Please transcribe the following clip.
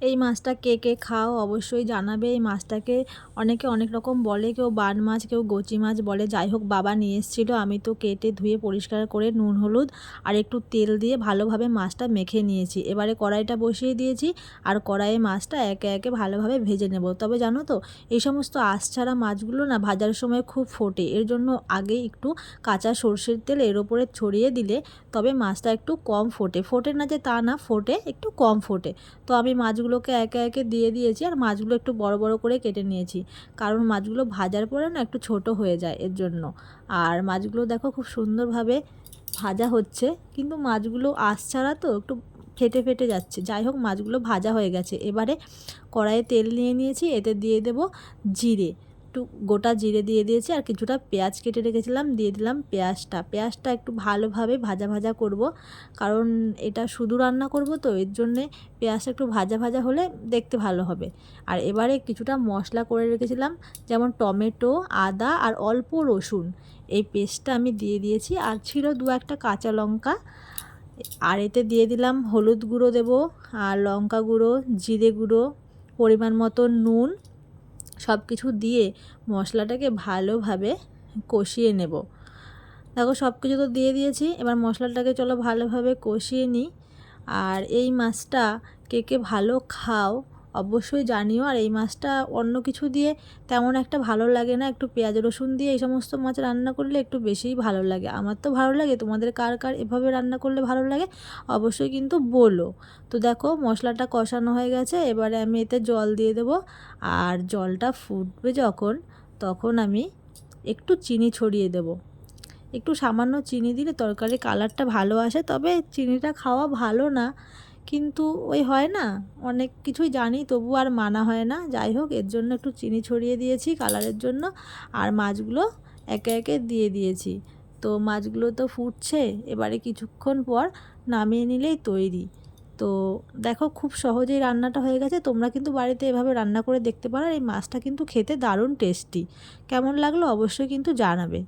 এই মাছটা কে কে খাও অবশ্যই জানাবে। এই মাছটাকে অনেকে অনেক রকম বলে, কেউ বান মাছ, কেউ গোচি মাছ বলে। যাই হোক, বাবা নিয়ে এসেছিলো, আমি তো কেটে ধুয়ে পরিষ্কার করে নুন হলুদ আর একটু তেল দিয়ে ভালোভাবে মাছটা মেখে নিয়েছি। এবারে কড়াইটা বসিয়ে দিয়েছি আর কড়াইয়ে মাছটা একে একে ভালোভাবে ভেজে নেব। তবে জানো তো, এই সমস্ত আঁশ ছাড়া মাছগুলো না ভাজার সময় খুব ফোটে, এর জন্য আগে একটু কাঁচা সর্ষের তেল এর ওপরে ছড়িয়ে দিলে তবে মাছটা একটু কম ফোটে। ফোটে না যে তা না, ফোটে, একটু কম ফোটে। তো আমি মাছগুলোকে একে একে দিয়ে দিয়েছি আর মাছগুলো একটু বড় বড় করে কেটে নিয়েছি, কারণ মাছগুলো ভাজার পরে না একটু ছোট হয়ে যায় এর জন্য। আর মাছগুলো দেখো খুব সুন্দরভাবে ভাজা হচ্ছে, কিন্তু মাছগুলো আঁশ ছাড়া তো একটু ফেটে ফেটে যাচ্ছে। যাই হোক, মাছগুলো ভাজা হয়ে গেছে। এবারে কড়াইয়ে তেল নিয়ে নিয়েছি, এতে দিয়ে দেব জিরে, একটু গোটা জিরে দিয়ে দিয়েছি আর কিছুটা পেঁয়াজ কেটে রেখেছিলাম, দিয়ে দিলাম পেঁয়াজটা একটু ভালোভাবে ভাজা ভাজা করব, কারণ এটা শুধু রান্না করব তো এর জন্যে পেঁয়াজটা একটু ভাজা ভাজা হলে দেখতে ভালো হবে। আর এবারে কিছুটা মশলা করে রেখেছিলাম, যেমন টমেটো, আদা আর অল্প রসুন, এই পেস্টটা আমি দিয়ে দিয়েছি। আর ছিল দু একটা কাঁচা লঙ্কা। আর এতে দিয়ে দিলাম হলুদ গুঁড়ো দেব, আর লঙ্কা গুঁড়ো, জিরে গুঁড়ো, পরিমাণ মতো নুন, সব কিছু দিয়ে মশলাটাকে ভালোভাবে কষিয়ে নেব। দেখো সব কিছু তো দিয়ে দিয়েছি, এবার মশলাটাকে চলো ভালোভাবে কষিয়ে নিই। আর এই মাছটা কে কে ভালো খাও অবশ্যই জানিও। আর এই মাছটা অন্য কিছু দিয়ে তেমন একটা ভালো লাগে না, একটু পেঁয়াজ রসুন দিয়ে এই সমস্ত মাছ রান্না করলে একটু বেশিই ভালো লাগে। আমার তো ভালো লাগে, তোমাদের কার কার এভাবে রান্না করলে ভালো লাগে অবশ্যই কিন্তু বলো। তো দেখো মশলাটা কষানো হয়ে গেছে, এবারে আমি এতে জল দিয়ে দেবো। আর জলটা ফুটবে যখন, তখন আমি একটু চিনি ছড়িয়ে দেবো। একটু সামান্য চিনি দিলে তরকারির কালারটা ভালো আসে, তবে চিনিটা খাওয়া ভালো না, কিন্তু ওই হয় না, অনেক কিছুই জানি তবু আর মানা হয় না। যাই হোক, এর জন্য একটু চিনি ছড়িয়ে দিয়েছি কালারের জন্য। আর মাছগুলো একে একে দিয়ে দিয়েছি। তো মাছগুলো তো ফুটছে, এবারে কিছুক্ষণ পর নামিয়ে নিলেই তৈরি। তো দেখো খুব সহজেই রান্নাটা হয়ে গেছে, তোমরা কিন্তু বাড়িতে এভাবে রান্না করে দেখতে পারো। এই মাছটা কিন্তু খেতে দারুণ টেস্টি। কেমন লাগলো অবশ্যই কিন্তু জানাবে।